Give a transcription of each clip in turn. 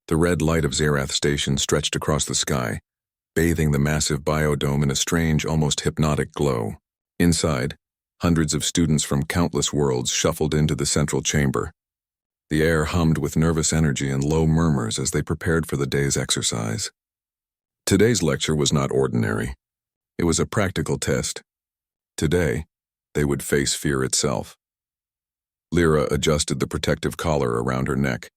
The red light of Zerath Station stretched across the sky, bathing the massive biodome in a strange, almost hypnotic glow. Inside, hundreds of students from countless worlds shuffled into the central chamber. The air hummed with nervous energy and low murmurs as they prepared for the day's exercise. Today's lecture was not ordinary. It was a practical test. Today, they would face fear itself. Lyra adjusted the protective collar around her neck,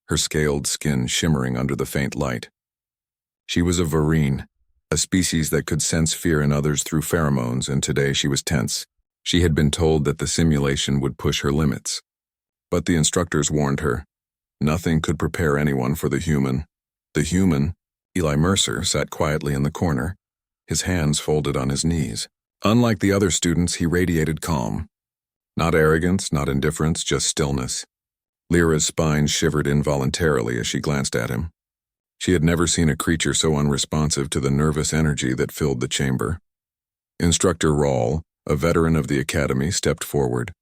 her scaled skin shimmering under the faint light. She was a Varine, a species that could sense fear in others through pheromones, and today she was tense. She had been told that the simulation would push her limits. But the instructors warned her. Nothing could prepare anyone for the human. The human, Eli Mercer, sat quietly in the corner, his hands folded on his knees. Unlike the other students, he radiated calm. Not arrogance, not indifference, just stillness. Lyra's spine shivered involuntarily as she glanced at him. She had never seen a creature so unresponsive to the nervous energy that filled the chamber. Instructor Rawl, a veteran of the academy, stepped forward.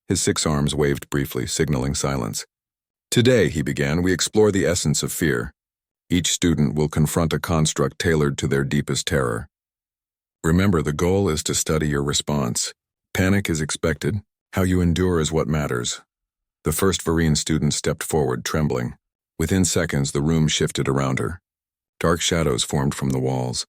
His 6 arms waved briefly, signaling silence. Today, he began, we explore the essence of fear. Each student will confront a construct tailored to their deepest terror. Remember, the goal is to study your response. Panic is expected. How you endure is what matters. The first Varine student stepped forward, trembling. Within seconds, the room shifted around her. Dark shadows formed from the walls,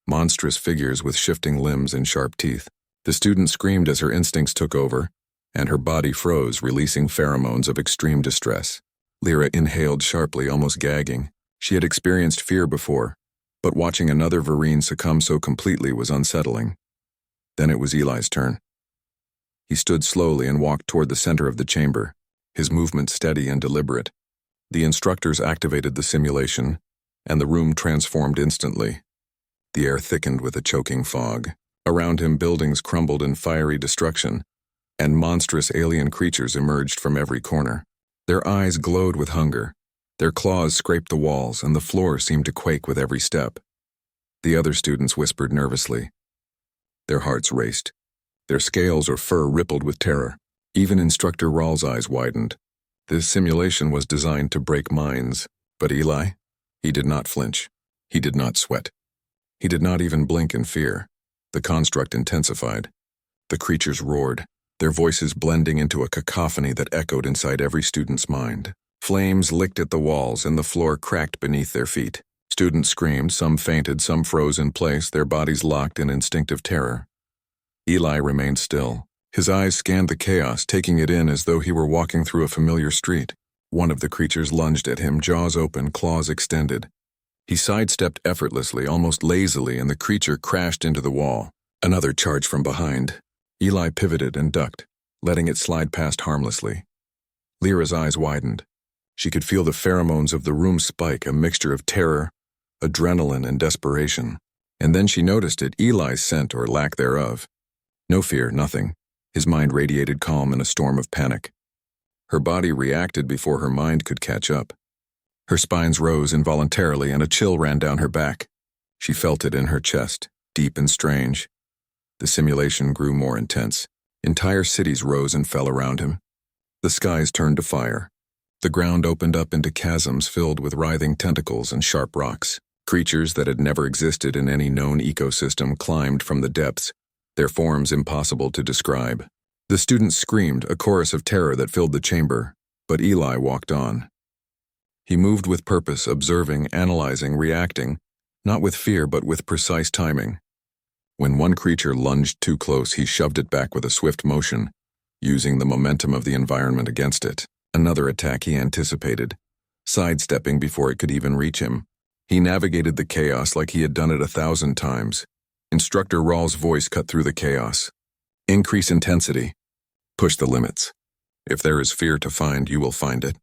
monstrous figures with shifting limbs and sharp teeth. The student screamed as her instincts took over, and her body froze, releasing pheromones of extreme distress. Lyra inhaled sharply, almost gagging. She had experienced fear before, but watching another Varine succumb so completely was unsettling. Then it was Eli's turn. He stood slowly and walked toward the center of the chamber, his movement steady and deliberate. The instructors activated the simulation, and the room transformed instantly. The air thickened with a choking fog. Around him, buildings crumbled in fiery destruction, and monstrous alien creatures emerged from every corner. Their eyes glowed with hunger. Their claws scraped the walls, and the floor seemed to quake with every step. The other students whispered nervously. Their hearts raced. Their scales or fur rippled with terror. Even Instructor Rawl's eyes widened. This simulation was designed to break minds, but Eli? He did not flinch. He did not sweat. He did not even blink in fear. The construct intensified. The creatures roared, their voices blending into a cacophony that echoed inside every student's mind. Flames licked at the walls, and the floor cracked beneath their feet. Students screamed, some fainted, some froze in place, their bodies locked in instinctive terror. Eli remained still. His eyes scanned the chaos, taking it in as though he were walking through a familiar street. One of the creatures lunged at him, jaws open, claws extended. He sidestepped effortlessly, almost lazily, and the creature crashed into the wall. Another charged from behind. Eli pivoted and ducked, letting it slide past harmlessly. Lyra's eyes widened. She could feel the pheromones of the room spike, a mixture of terror, adrenaline, and desperation. And then she noticed it, Eli's scent or lack thereof. No fear, nothing. His mind radiated calm in a storm of panic. Her body reacted before her mind could catch up. Her spines rose involuntarily, and a chill ran down her back. She felt it in her chest, deep and strange. The simulation grew more intense. Entire cities rose and fell around him. The skies turned to fire. The ground opened up into chasms filled with writhing tentacles and sharp rocks. Creatures that had never existed in any known ecosystem climbed from the depths, their forms impossible to describe. The students screamed, a chorus of terror that filled the chamber, but Eli walked on. He moved with purpose, observing, analyzing, reacting, not with fear but with precise timing. When one creature lunged too close, he shoved it back with a swift motion, using the momentum of the environment against it. Another attack he anticipated, sidestepping before it could even reach him. He navigated the chaos like he had done it 1,000 times. Instructor Rawl's voice cut through the chaos. Increase intensity. Push the limits. If there is fear to find, you will find it.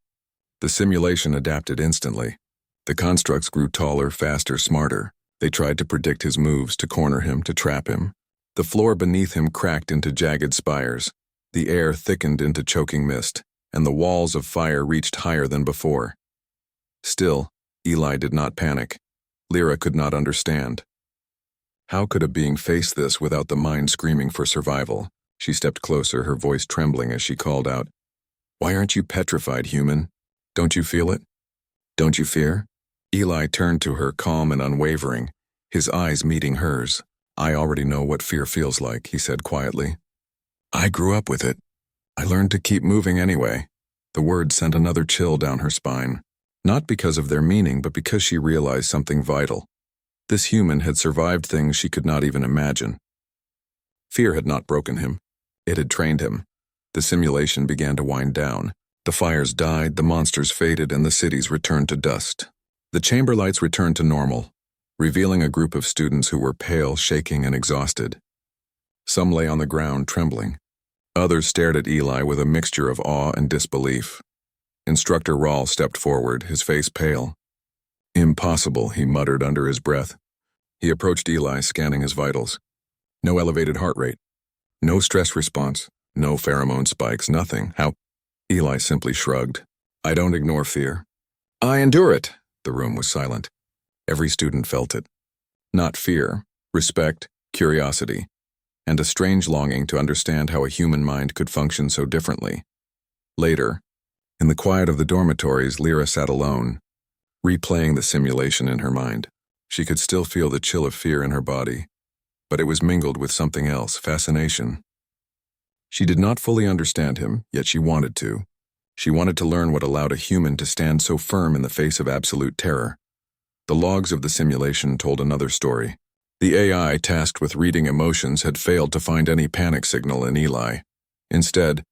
The simulation adapted instantly. The constructs grew taller, faster, smarter. They tried to predict his moves, to corner him, to trap him. The floor beneath him cracked into jagged spires. The air thickened into choking mist, and the walls of fire reached higher than before. Still, Eli did not panic. Lyra could not understand. How could a being face this without the mind screaming for survival? She stepped closer, her voice trembling as she called out, "Why aren't you petrified, human? Don't you feel it? Don't you fear? Eli turned to her, calm and unwavering, his eyes meeting hers. I already know what fear feels like, he said quietly. I grew up with it. I learned to keep moving anyway. The words sent another chill down her spine, not because of their meaning, but because she realized something vital. This human had survived things she could not even imagine. Fear had not broken him. It had trained him. The simulation began to wind down. The fires died, the monsters faded, and the cities returned to dust. The chamber lights returned to normal, revealing a group of students who were pale, shaking, and exhausted. Some lay on the ground, trembling. Others stared at Eli with a mixture of awe and disbelief. Instructor Rawl stepped forward, his face pale. Impossible, he muttered under his breath. He approached Eli, scanning his vitals. No elevated heart rate. No stress response. No pheromone spikes, nothing. How? Eli simply shrugged. I don't ignore fear. I endure it. The room was silent. Every student felt it. Not fear, respect, curiosity, and a strange longing to understand how a human mind could function so differently. Later, in the quiet of the dormitories, Lyra sat alone, replaying the simulation in her mind. She could still feel the chill of fear in her body, but it was mingled with something else, fascination. She did not fully understand him, yet she wanted to. She wanted to learn what allowed a human to stand so firm in the face of absolute terror. The logs of the simulation told another story. The AI tasked with reading emotions had failed to find any panic signal in Eli. Instead,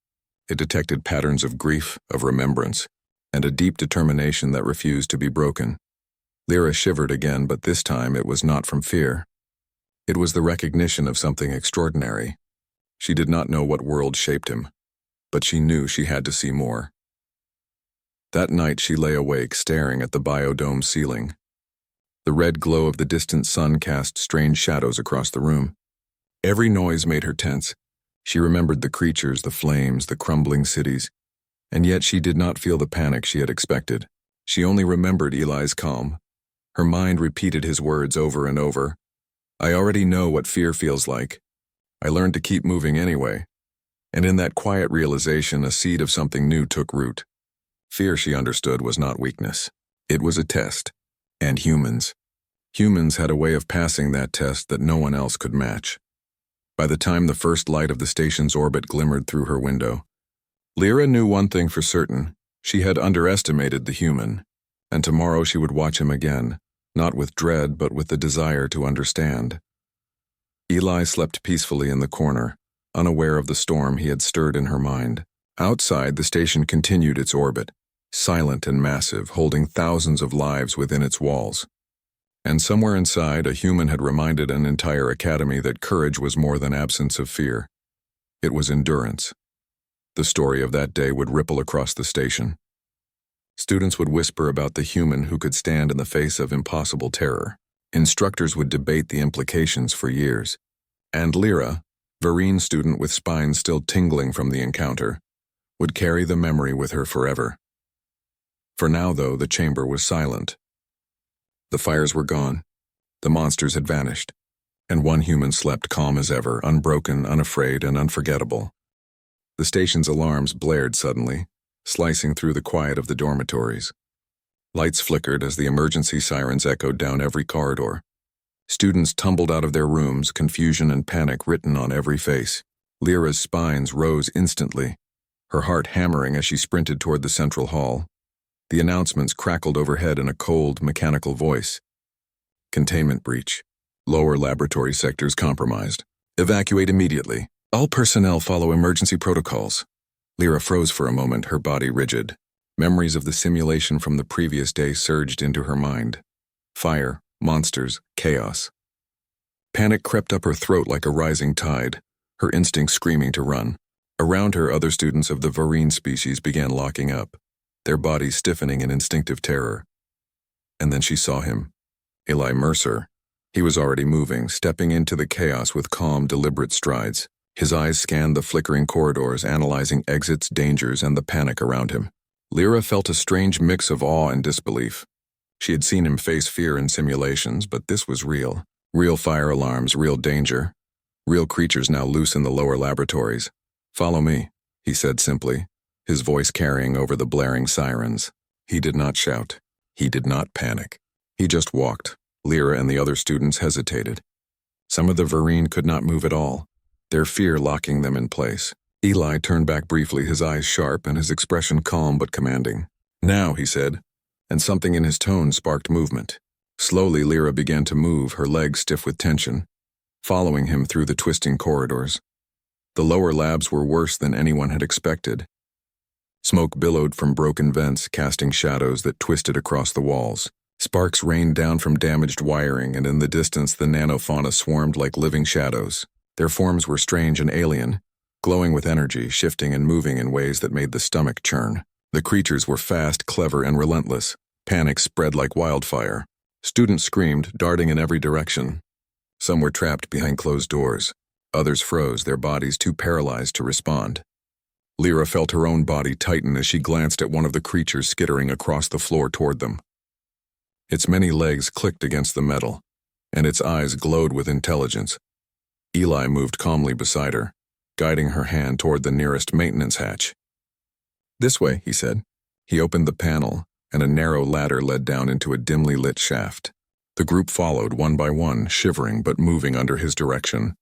it detected patterns of grief, of remembrance, and a deep determination that refused to be broken. Lyra shivered again, but this time it was not from fear. It was the recognition of something extraordinary. She did not know what world shaped him, but she knew she had to see more. That night she lay awake, staring at the biodome ceiling. The red glow of the distant sun cast strange shadows across the room. Every noise made her tense. She remembered the creatures, the flames, the crumbling cities, and yet she did not feel the panic she had expected. She only remembered Eli's calm. Her mind repeated his words over and over. I already know what fear feels like. I learned to keep moving anyway. And in that quiet realization, a seed of something new took root. Fear, she understood, was not weakness. It was a test. And humans. Humans had a way of passing that test that no one else could match. By the time the first light of the station's orbit glimmered through her window, Lyra knew one thing for certain. She had underestimated the human, and tomorrow she would watch him again, not with dread but with the desire to understand. Eli slept peacefully in the corner, unaware of the storm he had stirred in her mind. Outside, the station continued its orbit, silent and massive, holding thousands of lives within its walls. And somewhere inside, a human had reminded an entire academy that courage was more than absence of fear. It was endurance. The story of that day would ripple across the station. Students would whisper about the human who could stand in the face of impossible terror. Instructors would debate the implications for years. And Lyra, Vereen student with spine still tingling from the encounter, would carry the memory with her forever. For now, though, the chamber was silent. The fires were gone. The monsters had vanished. And one human slept calm as ever, unbroken, unafraid, and unforgettable. The station's alarms blared suddenly, slicing through the quiet of the dormitories. Lights flickered as the emergency sirens echoed down every corridor. Students tumbled out of their rooms, confusion and panic written on every face. Lyra's spines rose instantly, her heart hammering as she sprinted toward the central hall. The announcements crackled overhead in a cold, mechanical voice. Containment breach. Lower laboratory sectors compromised. Evacuate immediately. All personnel follow emergency protocols. Lyra froze for a moment, her body rigid. Memories of the simulation from the previous day surged into her mind. Fire, monsters, chaos. Panic crept up her throat like a rising tide, her instincts screaming to run. Around her, other students of the Vereen species began locking up, their bodies stiffening in instinctive terror. And then she saw him. Eli Mercer. He was already moving, stepping into the chaos with calm, deliberate strides. His eyes scanned the flickering corridors, analyzing exits, dangers, and the panic around him. Lyra felt a strange mix of awe and disbelief. She had seen him face fear in simulations, but this was real. Real fire alarms, real danger. Real creatures now loose in the lower laboratories. Follow me, he said simply, his voice carrying over the blaring sirens. He did not shout. He did not panic. He just walked. Lyra and the other students hesitated. Some of the Vereen could not move at all, their fear locking them in place. Eli turned back briefly, his eyes sharp and his expression calm but commanding. "Now," he said, and something in his tone sparked movement. Slowly, Lyra began to move, her legs stiff with tension, following him through the twisting corridors. The lower labs were worse than anyone had expected. Smoke billowed from broken vents, casting shadows that twisted across the walls. Sparks rained down from damaged wiring, and in the distance the nanofauna swarmed like living shadows. Their forms were strange and alien, glowing with energy, shifting and moving in ways that made the stomach churn. The creatures were fast, clever, and relentless. Panic spread like wildfire. Students screamed, darting in every direction. Some were trapped behind closed doors. Others froze, their bodies too paralyzed to respond. Lyra felt her own body tighten as she glanced at one of the creatures skittering across the floor toward them. Its many legs clicked against the metal, and its eyes glowed with intelligence. Eli moved calmly beside her, guiding her hand toward the nearest maintenance hatch. "This way," he said. He opened the panel, and a narrow ladder led down into a dimly lit shaft. The group followed one by one, shivering but moving under his direction.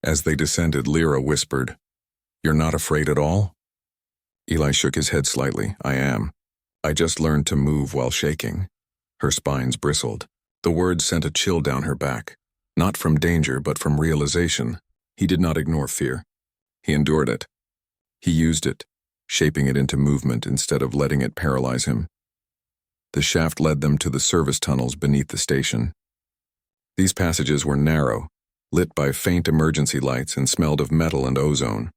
As they descended, Lyra whispered, "You're not afraid at all?" Eli shook his head slightly. "I am. I just learned to move while shaking." Her spines bristled. The words sent a chill down her back, not from danger but from realization. He did not ignore fear. He endured it. He used it, shaping it into movement instead of letting it paralyze him. The shaft led them to the service tunnels beneath the station. These passages were narrow, lit by faint emergency lights, and smelled of metal and ozone.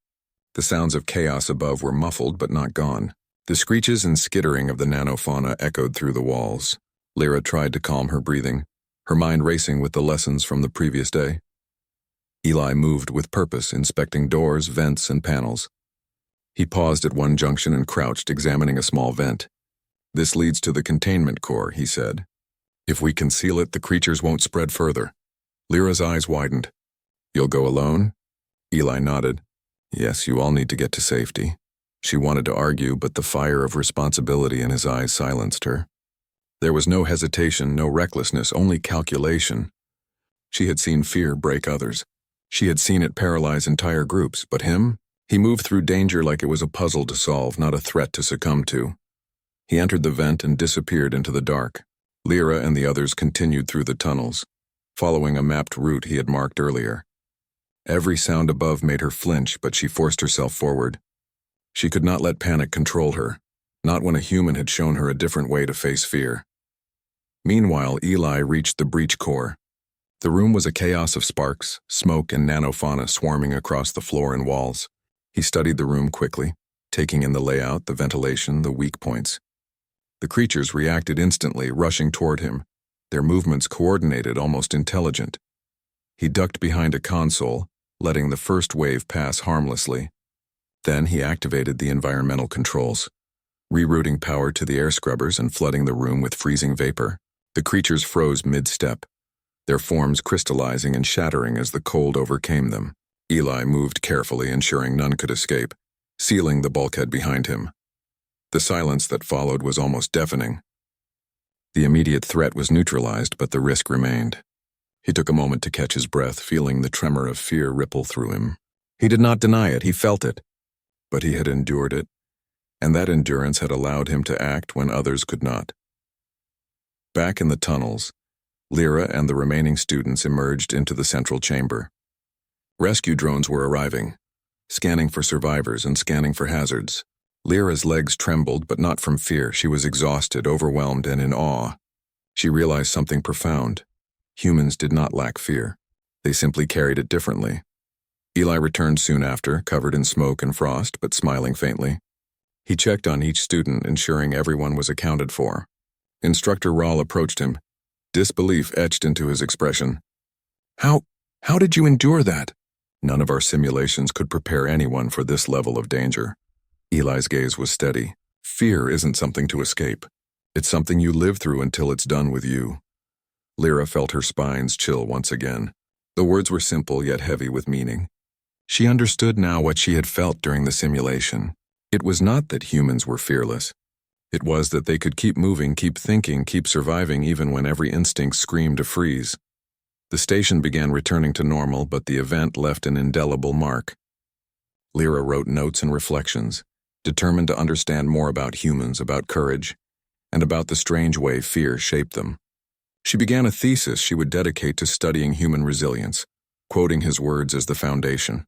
The sounds of chaos above were muffled but not gone. The screeches and skittering of the nanofauna echoed through the walls. Lyra tried to calm her breathing, her mind racing with the lessons from the previous day. Eli moved with purpose, inspecting doors, vents, and panels. He paused at one junction and crouched, examining a small vent. "This leads to the containment core," he said. "If we conceal it, the creatures won't spread further." Lyra's eyes widened. "You'll go alone?" Eli nodded. "Yes, you all need to get to safety." She wanted to argue, but the fire of responsibility in his eyes silenced her. There was no hesitation, no recklessness, only calculation. She had seen fear break others. She had seen it paralyze entire groups, but him? He moved through danger like it was a puzzle to solve, not a threat to succumb to. He entered the vent and disappeared into the dark. Lyra and the others continued through the tunnels, following a mapped route he had marked earlier. Every sound above made her flinch, but she forced herself forward. She could not let panic control her, not when a human had shown her a different way to face fear. Meanwhile, Eli reached the breach core. The room was a chaos of sparks, smoke, and nanofauna swarming across the floor and walls. He studied the room quickly, taking in the layout, the ventilation, the weak points. The creatures reacted instantly, rushing toward him, their movements coordinated, almost intelligent. He ducked behind a console, letting the first wave pass harmlessly. Then he activated the environmental controls, rerouting power to the air scrubbers and flooding the room with freezing vapor. The creatures froze mid-step, their forms crystallizing and shattering as the cold overcame them. Eli moved carefully, ensuring none could escape, sealing the bulkhead behind him. The silence that followed was almost deafening. The immediate threat was neutralized, but the risk remained. He took a moment to catch his breath, feeling the tremor of fear ripple through him. He did not deny it, he felt it. But he had endured it, and that endurance had allowed him to act when others could not. Back in the tunnels, Lyra and the remaining students emerged into the central chamber. Rescue drones were arriving, scanning for survivors and scanning for hazards. Lyra's legs trembled, but not from fear. She was exhausted, overwhelmed, and in awe. She realized something profound. Humans did not lack fear. They simply carried it differently. Eli returned soon after, covered in smoke and frost, but smiling faintly. He checked on each student, ensuring everyone was accounted for. Instructor Rahl approached him, disbelief etched into his expression. How did you endure that?" None of our simulations could prepare anyone for this level of danger. Eli's gaze was steady. "Fear isn't something to escape. It's something you live through until it's done with you." Lyra felt her spines chill once again. The words were simple yet heavy with meaning. She understood now what she had felt during the simulation. It was not that humans were fearless. It was that they could keep moving, keep thinking, keep surviving even when every instinct screamed to freeze. The station began returning to normal, but the event left an indelible mark. Lyra wrote notes and reflections, determined to understand more about humans, about courage, and about the strange way fear shaped them. She began a thesis she would dedicate to studying human resilience, quoting his words as the foundation.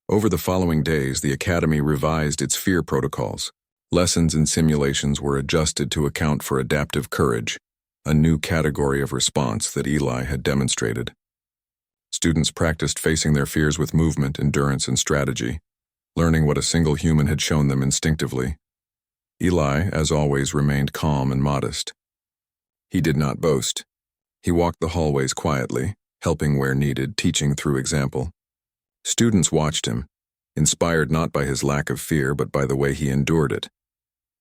Over the following days, the Academy revised its fear protocols. Lessons and simulations were adjusted to account for adaptive courage, a new category of response that Eli had demonstrated. Students practiced facing their fears with movement, endurance, and strategy, learning what a single human had shown them instinctively. Eli, as always, remained calm and modest. He did not boast. He walked the hallways quietly, helping where needed, teaching through example. Students watched him, inspired not by his lack of fear but by the way he endured it.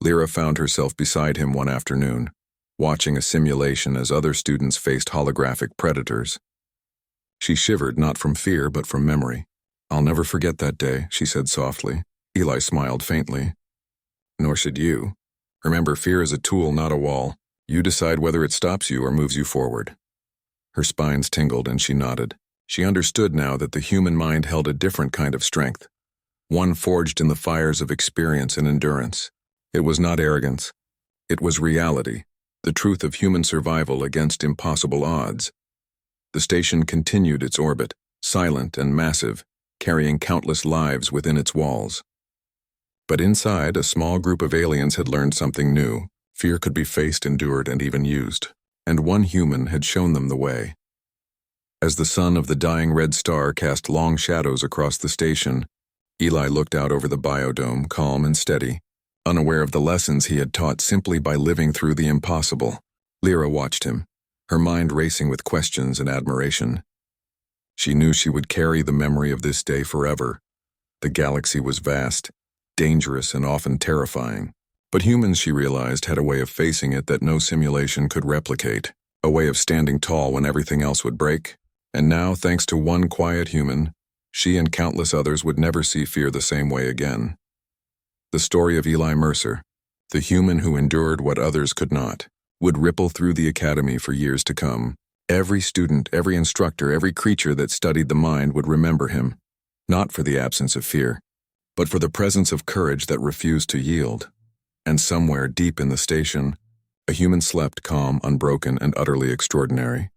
Lyra found herself beside him one afternoon, watching a simulation as other students faced holographic predators. She shivered not from fear but from memory. "I'll never forget that day," she said softly. Eli smiled faintly. "Nor should you. Remember, fear is a tool, not a wall. You decide whether it stops you or moves you forward." Her spines tingled and she nodded. She understood now that the human mind held a different kind of strength, one forged in the fires of experience and endurance. It was not arrogance. It was reality, the truth of human survival against impossible odds. The station continued its orbit, silent and massive, carrying countless lives within its walls. But inside, a small group of aliens had learned something new. Fear could be faced, endured, and even used. And one human had shown them the way. As the sun of the dying red star cast long shadows across the station, Eli looked out over the biodome, calm and steady, unaware of the lessons he had taught simply by living through the impossible. Lyra watched him, her mind racing with questions and admiration. She knew she would carry the memory of this day forever. The galaxy was vast, dangerous, and often terrifying. But humans, she realized, had a way of facing it that no simulation could replicate, a way of standing tall when everything else would break. And now, thanks to one quiet human, she and countless others would never see fear the same way again. The story of Eli Mercer, the human who endured what others could not, would ripple through the academy for years to come. Every student, every instructor, every creature that studied the mind would remember him, not for the absence of fear, but for the presence of courage that refused to yield. And somewhere deep in the station, a human slept calm, unbroken, and utterly extraordinary.